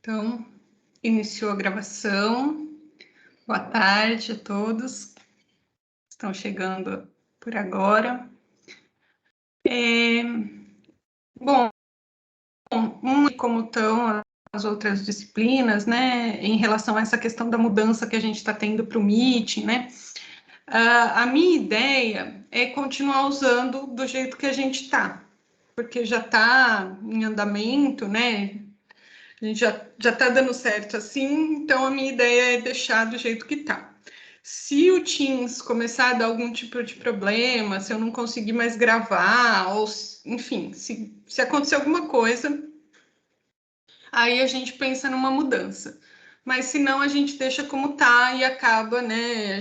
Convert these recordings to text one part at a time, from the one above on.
Então, iniciou a gravação. Boa tarde a todos que estão chegando por agora. Bom, como estão as outras disciplinas, né, em relação a essa questão da mudança que a gente está tendo para o Meeting, né? A minha ideia é continuar usando do jeito que a gente está, porque já está em andamento, né? A gente já está dando certo assim, então a minha ideia é deixar do jeito que está. Se o Teams começar a dar algum tipo de problema, se eu não conseguir mais gravar, ou enfim, se acontecer alguma coisa, aí a gente pensa numa mudança. Mas se não, a gente deixa como tá e acaba, né?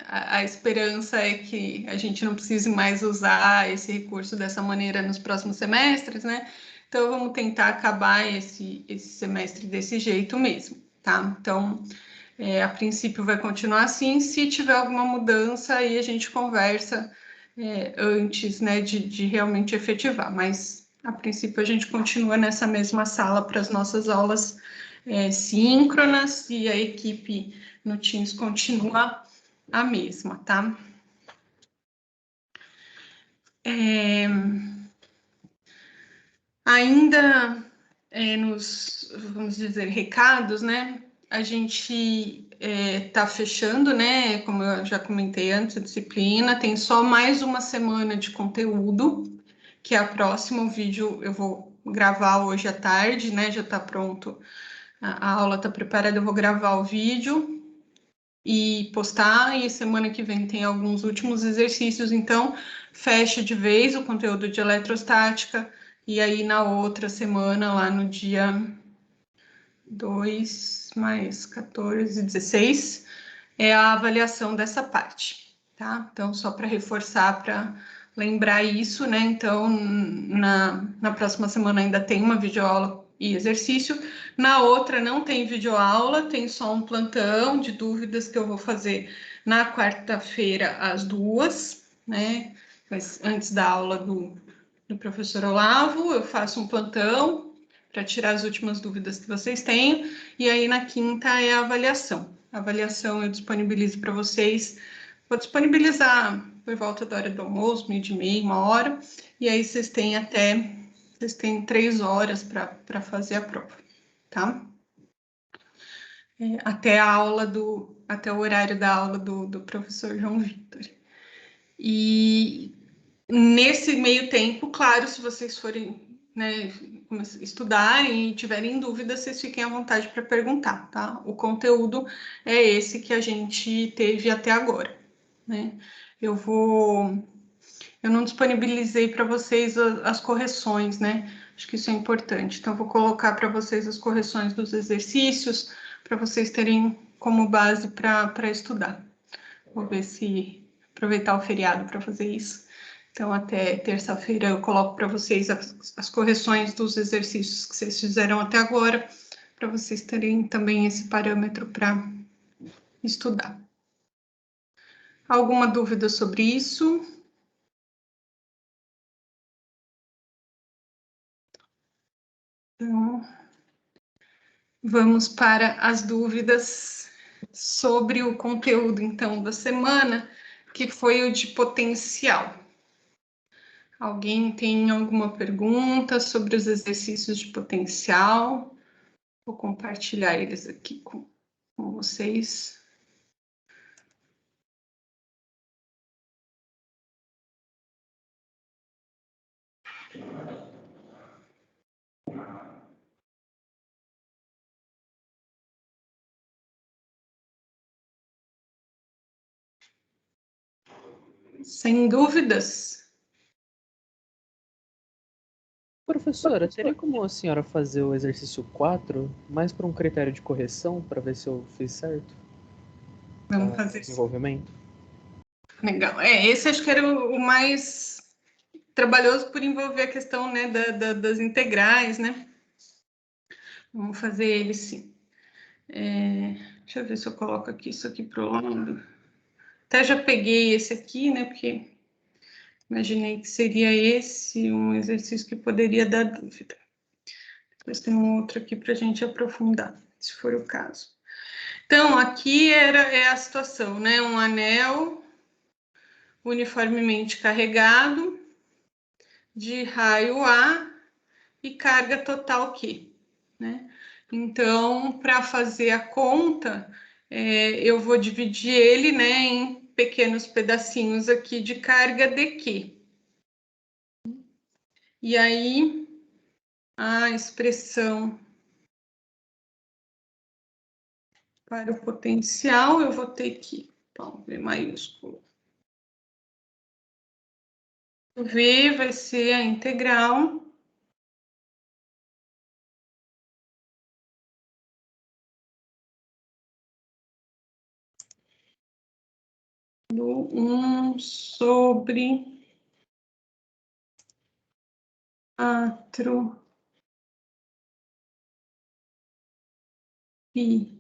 A esperança é que a gente não precise mais usar esse recurso dessa maneira nos próximos semestres, né? Então, vamos tentar acabar esse semestre desse jeito mesmo, tá? Então, a princípio vai continuar assim. Se tiver alguma mudança, aí a gente conversa antes, né, de realmente efetivar. Mas, a princípio, a gente continua nessa mesma sala para as nossas aulas síncronas e a equipe no Teams continua a mesma, tá? Ainda nos, vamos dizer, recados, né? A gente está fechando, né? Como eu já comentei antes, a disciplina tem só mais uma semana de conteúdo, que é a próxima. O vídeo eu vou gravar hoje à tarde, né? Já está pronto, a aula está preparada, eu vou gravar o vídeo e postar, e semana que vem tem alguns últimos exercícios, então fecha de vez o conteúdo de eletrostática, e aí na outra semana, lá no dia 2 mais 14, 16, é a avaliação dessa parte, tá? Então, só para reforçar, para lembrar isso, né? Então, na próxima semana ainda tem uma videoaula e exercício. Na outra não tem videoaula, tem só um plantão de dúvidas que eu vou fazer na quarta-feira às 2, né? Mas antes da aula do professor Olavo, eu faço um plantão para tirar as últimas dúvidas que vocês têm, e aí na quinta é a avaliação. A avaliação eu disponibilizo para vocês, vou disponibilizar por volta da hora do almoço, 12h30, 1h, e aí vocês têm 3 horas para fazer a prova, tá? Até o horário da aula do professor João Vitor. E nesse meio tempo, claro, se vocês forem, né, estudarem e tiverem dúvidas, vocês fiquem à vontade para perguntar, tá? O conteúdo é esse que a gente teve até agora, né? Eu não disponibilizei para vocês as correções, né? Acho que isso é importante. Então, eu vou colocar para vocês as correções dos exercícios, para vocês terem como base para estudar. Vou ver se aproveitar o feriado para fazer isso. Então, até terça-feira eu coloco para vocês as correções dos exercícios que vocês fizeram até agora, para vocês terem também esse parâmetro para estudar. Alguma dúvida sobre isso? Então, vamos para as dúvidas sobre o conteúdo, então, da semana, que foi o de potencial. Alguém tem alguma pergunta sobre os exercícios de potencial? Vou compartilhar eles aqui com vocês. Sem dúvidas. Professora, teria como a senhora fazer o exercício 4 mais por um critério de correção, para ver se eu fiz certo? Vamos fazer isso. Desenvolvimento? Legal. Esse acho que era o mais trabalhoso por envolver a questão, né, das integrais, né? Vamos fazer ele sim. Deixa eu ver se eu coloco aqui isso aqui para o lado. Até já peguei esse aqui, né? Porque imaginei que seria esse um exercício que poderia dar dúvida. Depois tem um outro aqui para a gente aprofundar, se for o caso. Então, aqui é a situação, né? Um anel uniformemente carregado, de raio A e carga total Q, né? Então, para fazer a conta, eu vou dividir ele, né, em pequenos pedacinhos aqui de carga dQ. E aí, a expressão para o potencial, eu vou ter que, então, V maiúsculo. O V vai ser a integral do 1 sobre 4 pi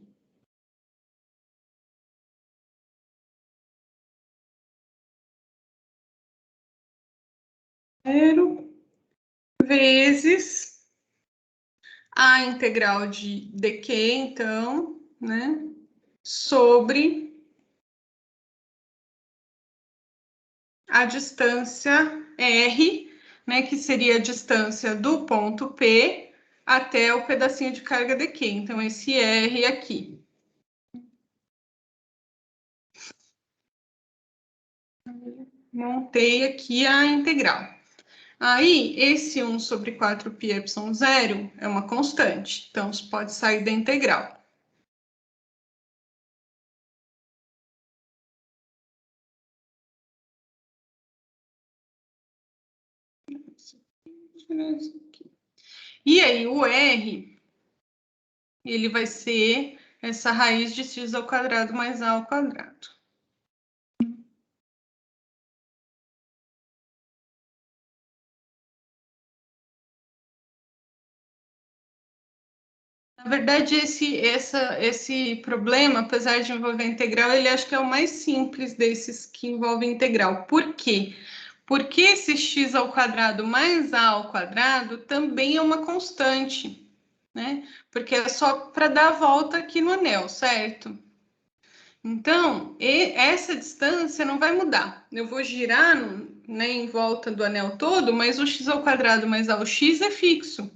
zero vezes a integral de dq, então, né, sobre a distância r, né, que seria a distância do ponto P até o pedacinho de carga dq. Então, esse r aqui. Montei aqui a integral. Aí, esse 1 sobre 4πy0 é uma constante, então isso pode sair da integral. E aí, o R, ele vai ser essa raiz de x ao quadrado mais a ao quadrado. Na verdade, esse problema, apesar de envolver integral, ele acho que é o mais simples desses que envolvem integral. Por quê? Porque esse x ao quadrado mais a ao quadrado também é uma constante, né? Porque é só para dar a volta aqui no anel, certo? Então, essa distância não vai mudar. Eu vou girar, né, em volta do anel todo, mas o x ao quadrado mais a ao x é fixo.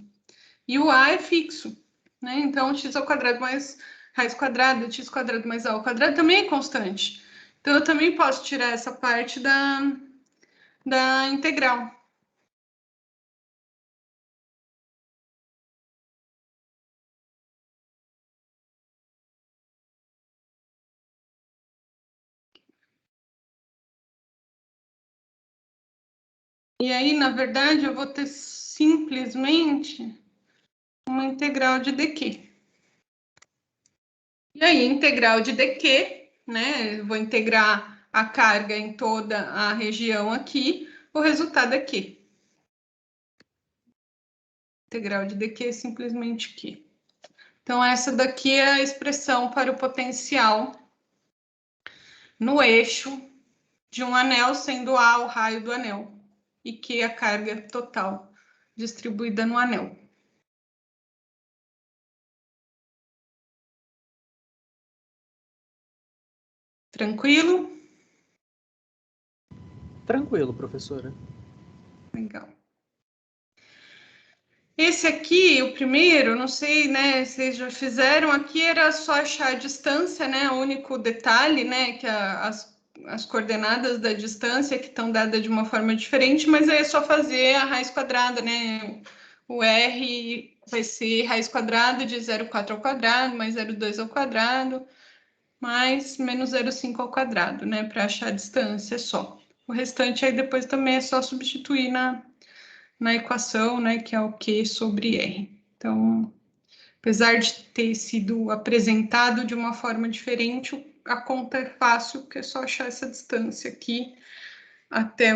E o a é fixo, né? Então, x ao quadrado mais raiz quadrada, x quadrado mais a ao quadrado também é constante. Então, eu também posso tirar essa parte da integral. E aí, na verdade, eu vou ter simplesmente uma integral de dq. E aí, integral de dq, né? Eu vou integrar a carga em toda a região aqui, o resultado é q. Integral de dq é simplesmente q. Então, essa daqui é a expressão para o potencial no eixo de um anel, sendo A o raio do anel e Q a carga total distribuída no anel. Tranquilo? Tranquilo, professora. Legal. Esse aqui, o primeiro, não sei, né, vocês já fizeram, aqui era só achar a distância, né, o único detalhe, né, que as coordenadas da distância que estão dadas de uma forma diferente, mas aí é só fazer a raiz quadrada, né, o R vai ser raiz quadrada de 0,4 ao quadrado, mais 0,2 ao quadrado, mais menos 0,5 ao quadrado, né, para achar a distância só. O restante aí depois também é só substituir na equação, né, que é o Q sobre R. Então, apesar de ter sido apresentado de uma forma diferente, a conta é fácil, porque é só achar essa distância aqui até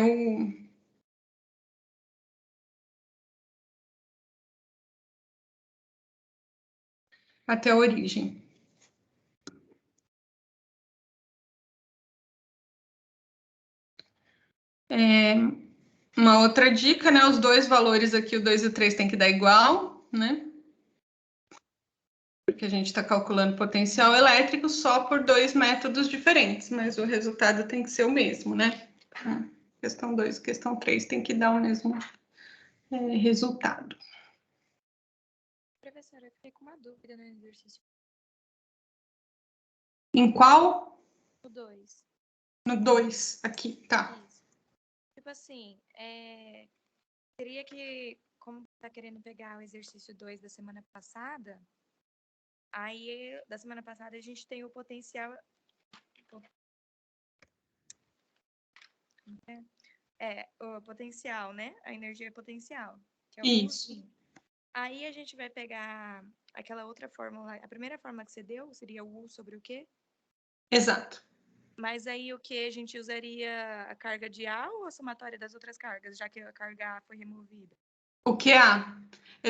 a origem. Uma outra dica, né, os dois valores aqui, o 2 e o 3 tem que dar igual, né? porque a gente está calculando potencial elétrico só por dois métodos diferentes, mas o resultado tem que ser o mesmo, né? Questão 2 e questão 3 tem que dar o mesmo resultado. Professora, eu fiquei com uma dúvida no exercício. Em qual? No 2. No 2, aqui, tá. Isso. Tipo assim, teria que, como tá querendo pegar o exercício 2 da semana passada, aí da semana passada a gente tem o potencial. O potencial, né? A energia potencial, que é o Isso. Uzinho. Aí a gente vai pegar aquela outra fórmula. A primeira fórmula que você deu seria o U sobre o quê? Exato. Mas aí o que a gente usaria a carga de A ou a somatória das outras cargas, já que a carga A foi removida? O que é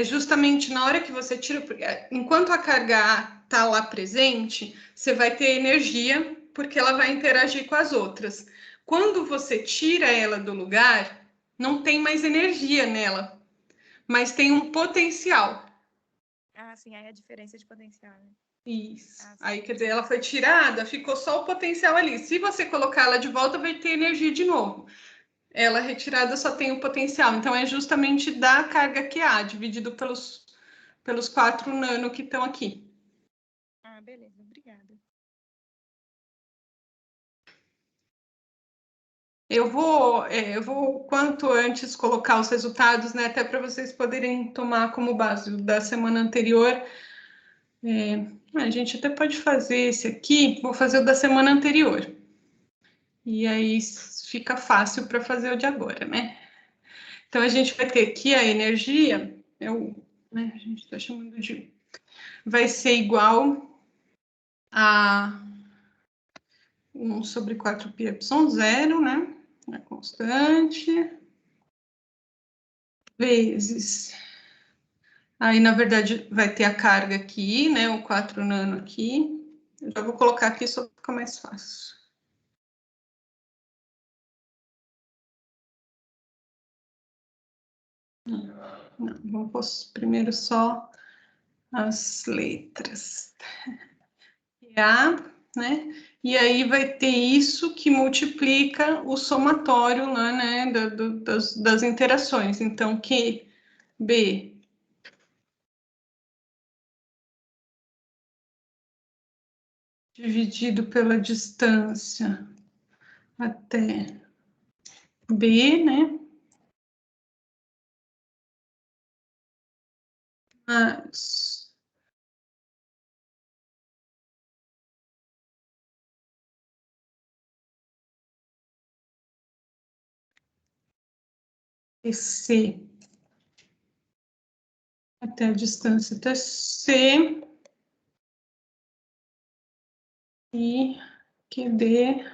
justamente na hora que você tira, enquanto a carga A está lá presente, você vai ter energia, porque ela vai interagir com as outras. Quando você tira ela do lugar, não tem mais energia nela, mas tem um potencial. Ah, sim, aí a diferença de potencial, né? Isso. Ah, Aí, quer dizer, ela foi tirada, ficou só o potencial ali. Se você colocar ela de volta, vai ter energia de novo. Ela retirada só tem o potencial. Então, é justamente da carga que há, dividido pelos 4 nano que estão aqui. Ah, beleza, obrigada. Eu vou quanto antes colocar os resultados, né? Até para vocês poderem tomar como base o da semana anterior. A gente até pode fazer esse aqui, vou fazer o da semana anterior. E aí fica fácil para fazer o de agora, né? Então, a gente vai ter aqui a energia, a gente está chamando de. Vai ser igual a 1 sobre 4πy0, né? A constante. Vezes. Aí, na verdade, vai ter a carga aqui, né? O 4 nano aqui. Eu já vou colocar aqui só para ficar mais fácil. Não, vamos pôr primeiro só as letras. A, né? E aí vai ter isso que multiplica o somatório lá, né? Das interações. Então, QB dividido pela distância até B, né? Mais EC até a distância até C e QD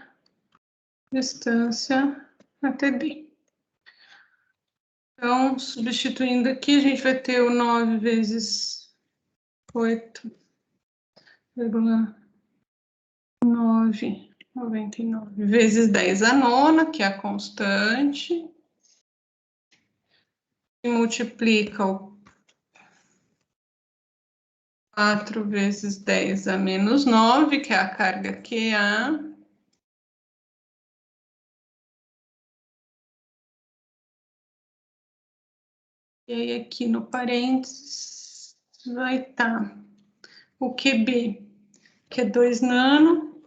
distância até B. Então, substituindo aqui, a gente vai ter o 9 vezes 8,999 vezes 10 a nona, que é a constante, e multiplica o 4 vezes 10 a menos 9, que é a carga QA. E aí, aqui no parênteses, vai estar o QB, que é 2 nano,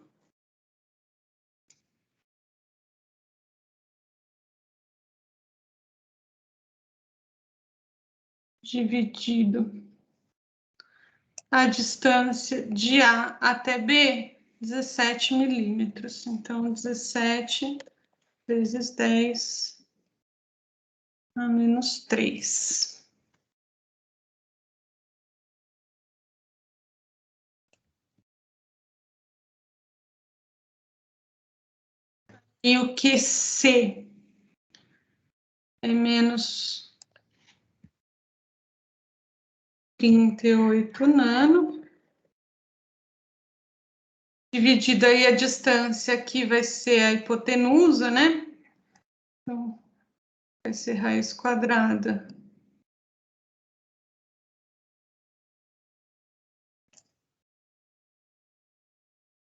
dividido a distância de A até B, 17 milímetros. Então, 17 vezes 10 a menos 3. E o QC é menos 38 nano. Dividida aí a distância aqui vai ser a hipotenusa, né? Então, vai ser raiz quadrada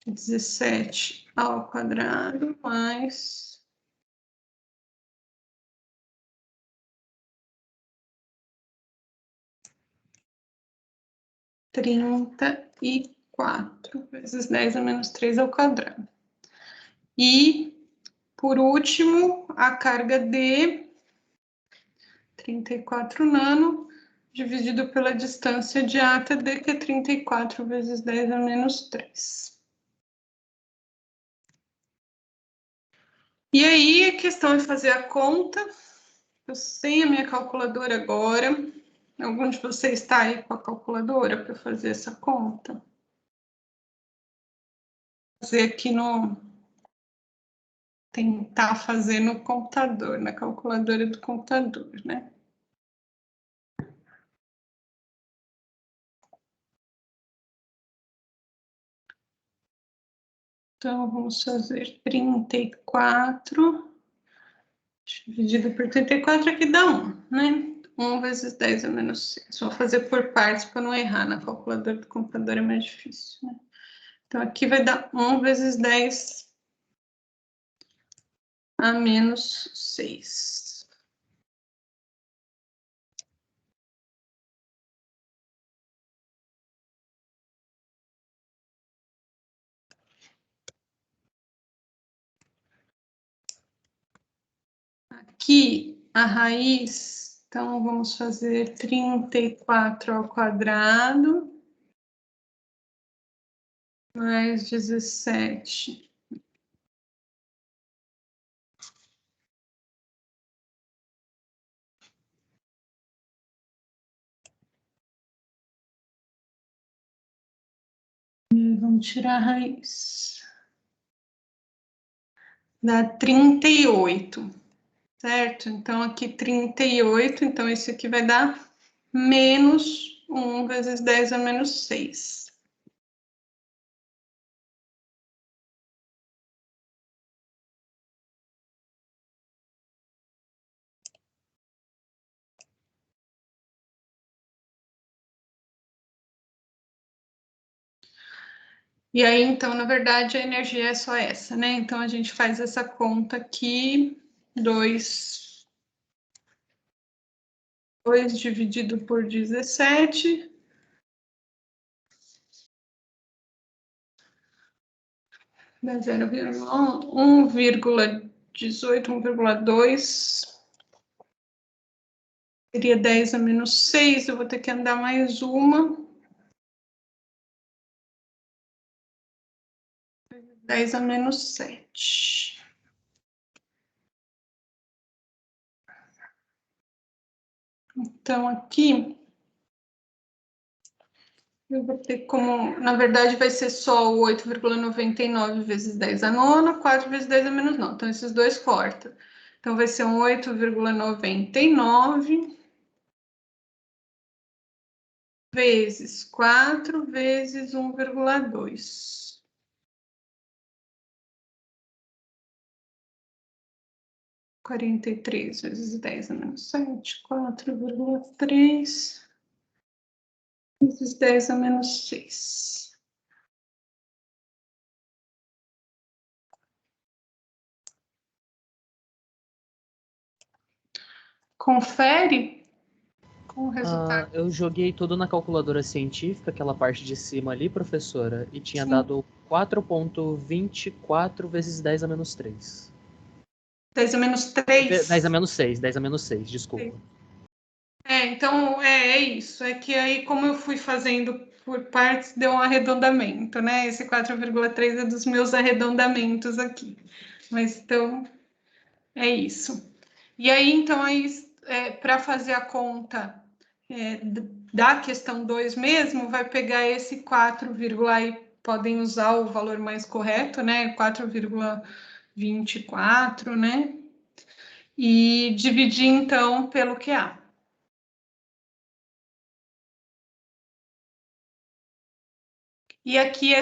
17 ao quadrado mais 34 vezes 10 a menos 3 ao quadrado. E, por último, a carga de 34 nano dividido pela distância de A até D, que é 34 vezes 10 a menos 3. E aí, a questão é fazer a conta. Eu sei a minha calculadora agora. Algum de vocês está aí com a calculadora para fazer essa conta? Vou fazer aqui no... Tentar fazer no computador, na calculadora do computador, né? Então, vamos fazer 34 dividido por 34, aqui dá 1, né? 1 vezes 10 a menos 6. Vou fazer por partes para não errar. Na calculadora do computador é mais difícil, né? Então, aqui vai dar 1 vezes 10 a menos 6. Aqui, a raiz, então, vamos fazer 34 ao quadrado mais 17. E vamos tirar a raiz. Dá 38, certo? Então, aqui 38, então esse aqui vai dar menos 1 vezes 10 a menos 6. E aí, então, na verdade, a energia é só essa, né? Então, a gente faz essa conta aqui, 2 dividido por 17. Dá 1,18, 1,2. Seria 10 a menos 6. Eu vou ter que andar mais uma. 10 a menos 7. Então, aqui, eu vou ter como, na verdade, vai ser só o 8,99 vezes 10 a nona, 4 vezes 10 a menos 9. Então, esses dois cortam. Então, vai ser um 8,99 vezes 4 vezes 1,2. 43 vezes 10 a menos 7, 4,3 vezes 10 a menos 6. Confere com o resultado. Eu joguei tudo na calculadora científica, aquela parte de cima ali, professora, e tinha Sim. dado 4,24 vezes 10 a menos 3. 10 a menos 3. 10 a menos 6, 10 a menos 6, desculpa. Então, é isso. É que aí, como eu fui fazendo por partes, deu um arredondamento, né? Esse 4,3 é dos meus arredondamentos aqui. Mas, então, é isso. E aí, então, para fazer a conta da questão 2 mesmo, vai pegar esse 4, aí podem usar o valor mais correto, né? 4,24, né? E dividir, então, pelo QA. E aqui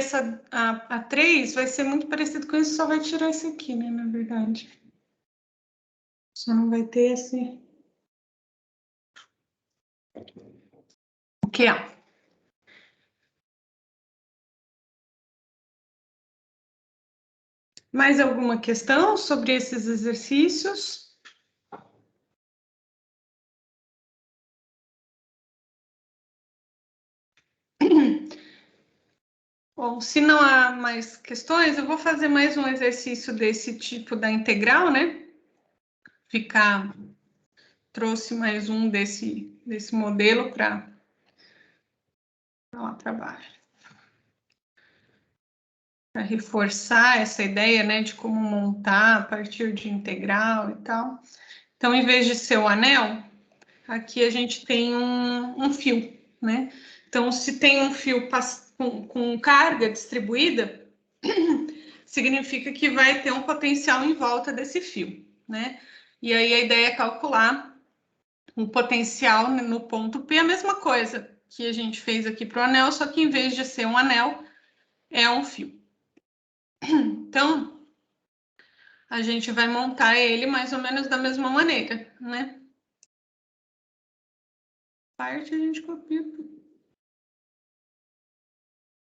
a 3 vai ser muito parecido com isso, só vai tirar esse aqui, né, na verdade. Só não vai ter esse... O QA. Mais alguma questão sobre esses exercícios? Bom, se não há mais questões, eu vou fazer mais um exercício desse tipo da integral, né? Trouxe mais um desse modelo para trabalho. Para reforçar essa ideia, né, de como montar a partir de integral e tal. Então, em vez de ser o anel, aqui a gente tem um fio, né? Então, se tem um fio com carga distribuída, significa que vai ter um potencial em volta desse fio, né? E aí a ideia é calcular um potencial no ponto P, a mesma coisa que a gente fez aqui para o anel, só que em vez de ser um anel, é um fio. Então, a gente vai montar ele mais ou menos da mesma maneira, né? Parte a gente copia tudo.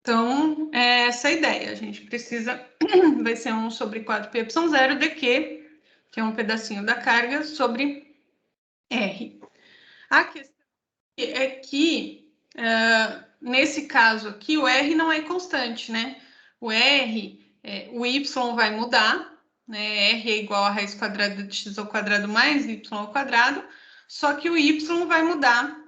Então, é essa a ideia. A gente precisa... Vai ser 1 sobre 4πy0 dq, que é um pedacinho da carga, sobre R. A questão é que, nesse caso aqui, o R não é constante, né? O R, o Y vai mudar, né? R é igual a raiz quadrada de x ao quadrado mais y ao quadrado, só que o Y vai mudar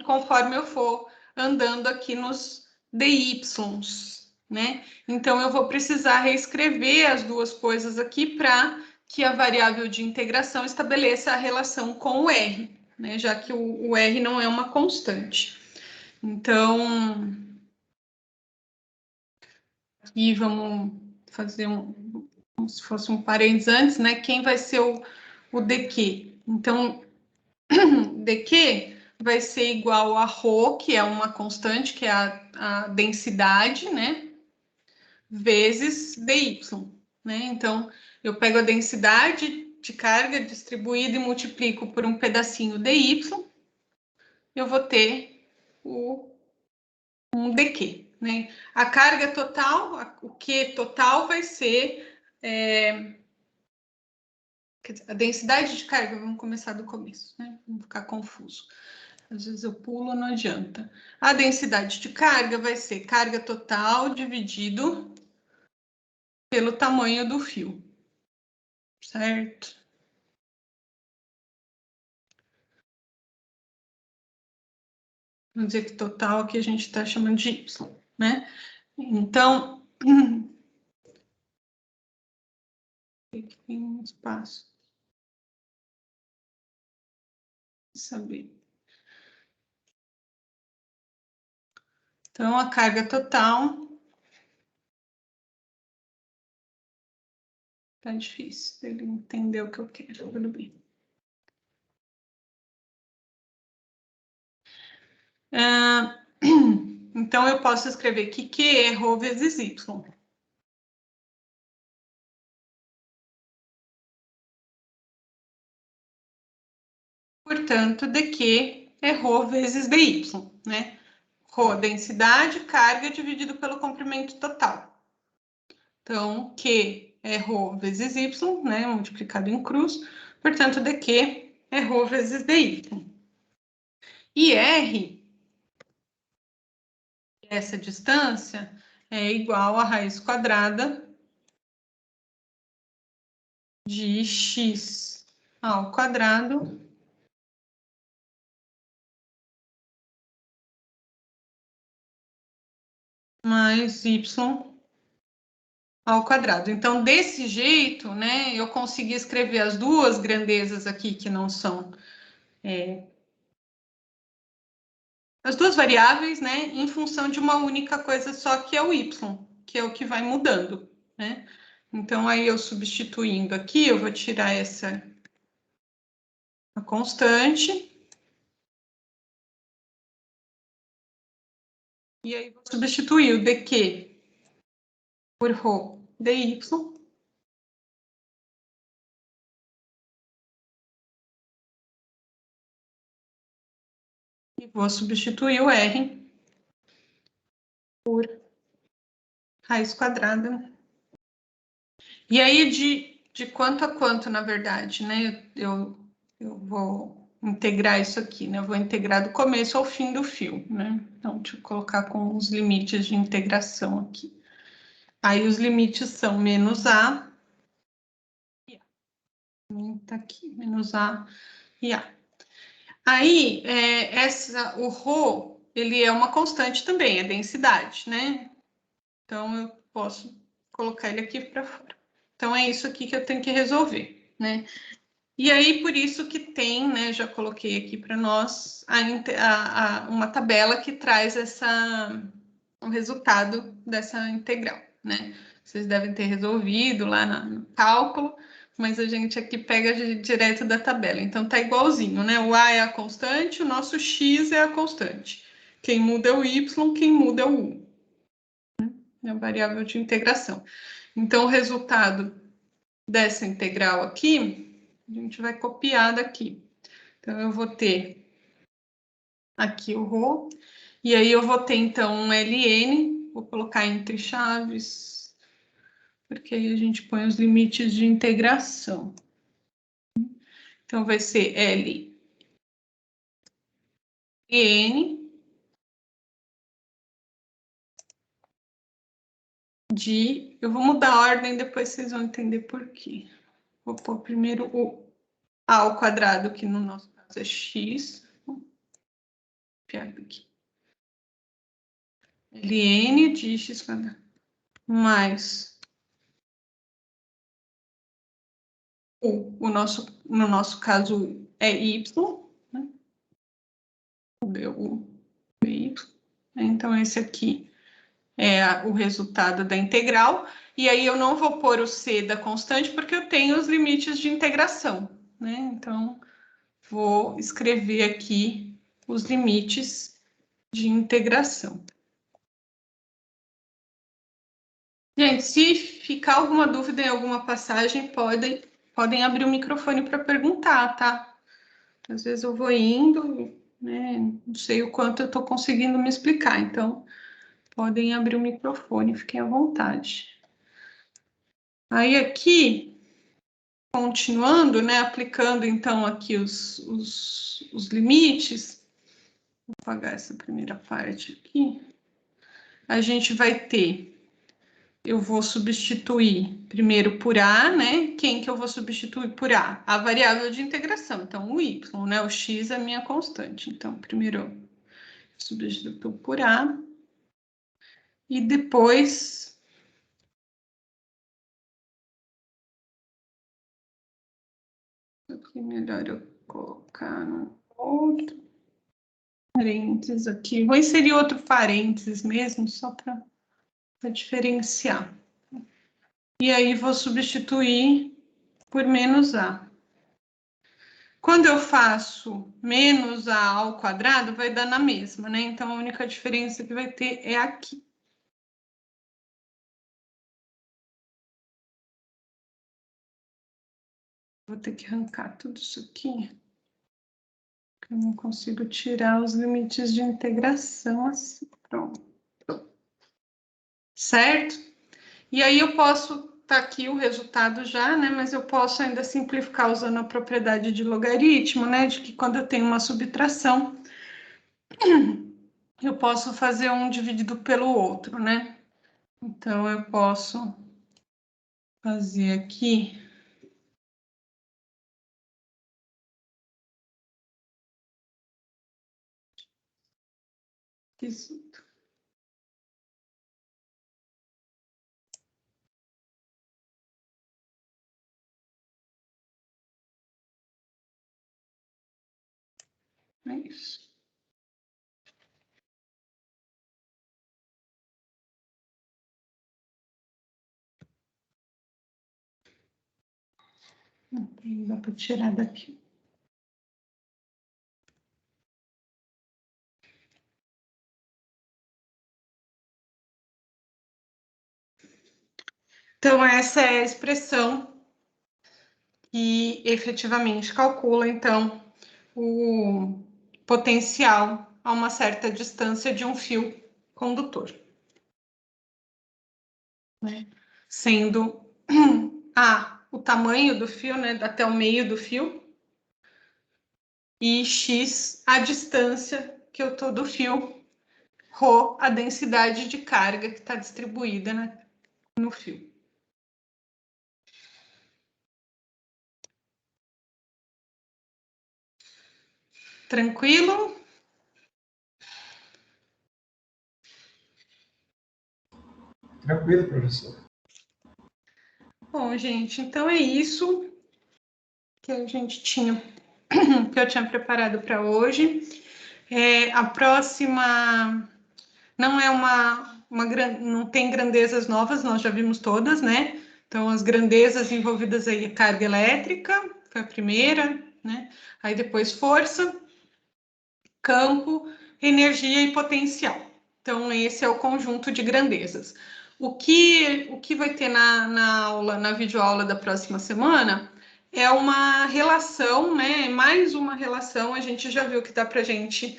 conforme eu for andando aqui nos DYs, né? Então, eu vou precisar reescrever as duas coisas aqui para que a variável de integração estabeleça a relação com o R, né? Já que o R não é uma constante. Então, aqui vamos fazer como se fosse um parênteses antes, né? Quem vai ser o dq? Então, dq vai ser igual a ρ, que é uma constante, que é a densidade, né? Vezes dy, né? Então, eu pego a densidade de carga distribuída e multiplico por um pedacinho dy, eu vou ter um dq, né? A carga total, o Q total vai ser... a densidade de carga, vamos começar do começo, né? Não ficar confuso. Às vezes eu pulo, não adianta. A densidade de carga vai ser carga total dividido pelo tamanho do fio, certo? Vamos dizer que total aqui a gente está chamando de Y, né? Então, tem um espaço. Saber. Então, a carga total... Tá difícil dele entender o que eu quero, tudo bem. Então, eu posso escrever que Q é ρ vezes Y. Portanto, dq é ρ vezes dy, né? Rho, densidade, carga dividido pelo comprimento total. Então, Q é ρ vezes y, né? Multiplicado em cruz. Portanto, dq é ρ vezes dy. E R, essa distância, é igual a raiz quadrada de x ao quadrado mais y ao quadrado. Então, desse jeito, né, eu consegui escrever as duas grandezas aqui, que não são... as duas variáveis, né, em função de uma única coisa só, que é o y, que é o que vai mudando, né? Então, aí eu substituindo aqui, eu vou tirar essa a constante. E aí vou substituir o dq por ρ dy. E vou substituir o r por raiz quadrada E aí, de quanto a quanto, na verdade, né? Eu vou integrar isso aqui, né? Eu vou integrar do começo ao fim do fio, né? Então, deixa eu colocar com os limites de integração aqui. Aí, os limites são menos A, tá aqui, menos A e A. Aí, o ρ, ele é uma constante também, é densidade, né? Então, eu posso colocar ele aqui para fora. Então, é isso aqui que eu tenho que resolver, né? E aí, por isso que tem, né, já coloquei aqui para nós uma tabela que traz o resultado dessa integral, né? Vocês devem ter resolvido lá no cálculo, mas a gente aqui pega direto da tabela. Então, tá igualzinho, né? O A é a constante, o nosso X é a constante. Quem muda é o Y, quem muda é o U. É a variável de integração. Então, o resultado dessa integral aqui, a gente vai copiar daqui. Então, eu vou ter aqui o ρ, e aí eu vou ter, então, um ln, vou colocar entre chaves, porque aí a gente põe os limites de integração. Então, vai ser ln de... Eu vou mudar a ordem, depois vocês vão entender por quê. Vou pôr primeiro o a ao quadrado, que no nosso caso é x. Aqui. ln de x quadrado mais no nosso caso é y, né? O y. Então, esse aqui é o resultado da integral. E aí eu não vou pôr o c da constante, porque eu tenho os limites de integração, né? Então, vou escrever aqui os limites de integração. Gente, se ficar alguma dúvida em alguma passagem, podem abrir o microfone para perguntar, tá? Às vezes eu vou indo, né? Não sei o quanto eu estou conseguindo me explicar, então podem abrir o microfone, fiquem à vontade. Aí aqui, continuando, né? Aplicando então aqui os limites, vou apagar essa primeira parte aqui. A gente vai ter, eu vou substituir primeiro por A, né? Quem que eu vou substituir por A? A variável de integração, então o Y, né? O X é a minha constante. Então, primeiro eu substituo por A. E depois... Aqui melhor eu colocar no outro parênteses aqui. Vou inserir outro parênteses mesmo, só para diferenciar. E aí vou substituir por menos A. Quando eu faço menos A ao quadrado, vai dar na mesma, né? Então, a única diferença que vai ter é aqui. Vou ter que arrancar tudo isso aqui. Eu não consigo tirar os limites de integração assim. Pronto. Certo? E aí eu posso... Tá aqui o resultado já, né? Mas eu posso ainda simplificar usando a propriedade de logaritmo, né? De que quando eu tenho uma subtração, eu posso fazer um dividido pelo outro, né? Então, eu posso fazer aqui... Isso. É isso. Dá para tirar daqui. Então, essa é a expressão que efetivamente calcula, então, o potencial a uma certa distância de um fio condutor. Né? Sendo A, o tamanho do fio, né, até o meio do fio, e X, a distância que eu tô do fio, ρ, a densidade de carga que está distribuída, né, no fio. Tranquilo? Tranquilo, professor. Bom, gente, então é isso que a gente tinha, que eu tinha preparado para hoje. A próxima não é não tem grandezas novas, nós já vimos todas, né? Então, as grandezas envolvidas aí é carga elétrica, foi a primeira, né? Aí depois força, campo, energia e potencial. Então, esse é o conjunto de grandezas. O que vai ter na aula, na videoaula da próxima semana é uma relação, né? Mais uma relação, a gente já viu que dá para a gente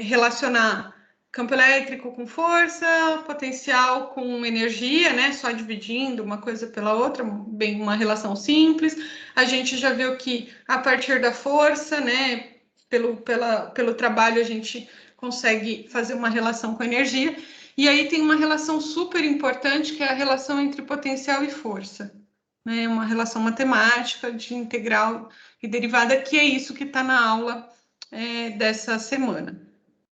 relacionar campo elétrico com força, potencial com energia, né? Só dividindo uma coisa pela outra, bem uma relação simples. A gente já viu que a partir da força, né? Pelo trabalho, a gente consegue fazer uma relação com a energia. E aí tem uma relação super importante, que é a relação entre potencial e força. Né? Uma relação matemática de integral e derivada, que é isso que está na aula dessa semana.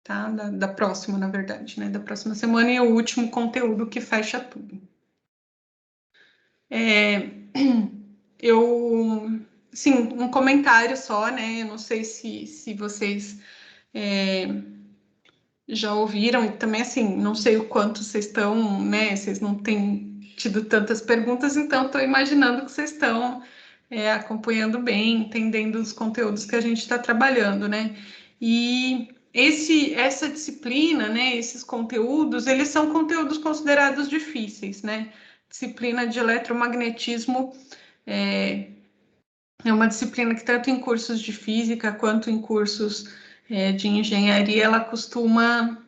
Tá? Da próxima, na verdade. Né? Da próxima semana, e é o último conteúdo que fecha tudo. Sim, um comentário só, né? Eu não sei se vocês já ouviram, e também assim, não sei o quanto vocês estão, né? Vocês não têm tido tantas perguntas, então estou imaginando que vocês estão acompanhando bem, entendendo os conteúdos que a gente está trabalhando, né? E essa disciplina, né? Esses conteúdos, eles são conteúdos considerados difíceis, né? Disciplina de eletromagnetismo é uma disciplina que, tanto em cursos de física quanto em cursos de engenharia, ela costuma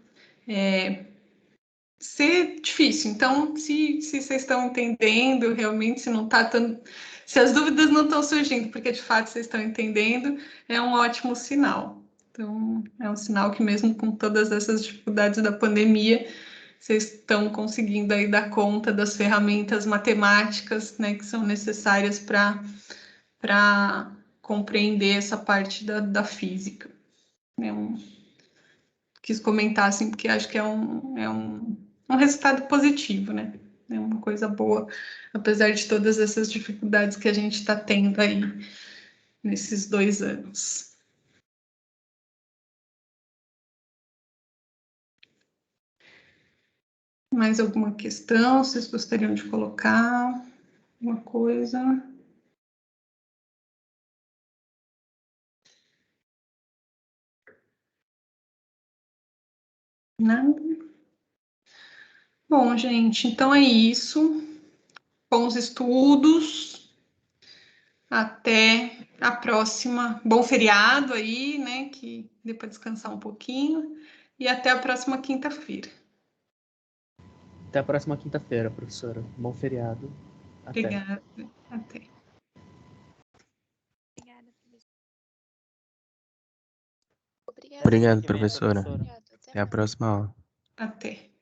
ser difícil. Então, se vocês estão entendendo realmente, se não está tão, se as dúvidas não estão surgindo, porque de fato vocês estão entendendo, é um ótimo sinal. Então, é um sinal que, mesmo com todas essas dificuldades da pandemia, vocês estão conseguindo aí dar conta das ferramentas matemáticas, né, que são necessárias para compreender essa parte da física. Quis comentar assim, porque acho que é um resultado positivo, né? É uma coisa boa, apesar de todas essas dificuldades que a gente está tendo aí nesses 2 anos. Mais alguma questão? Vocês gostariam de colocar alguma coisa? Nada? Bom, gente, então é isso. Bons estudos. Até a próxima. Bom feriado aí, né? Que dê para descansar um pouquinho. E até a próxima quinta-feira. Até a próxima quinta-feira, professora. Bom feriado. Até. Obrigada. Até. Obrigada, professor. Obrigado, professora. Até a próxima aula. Até.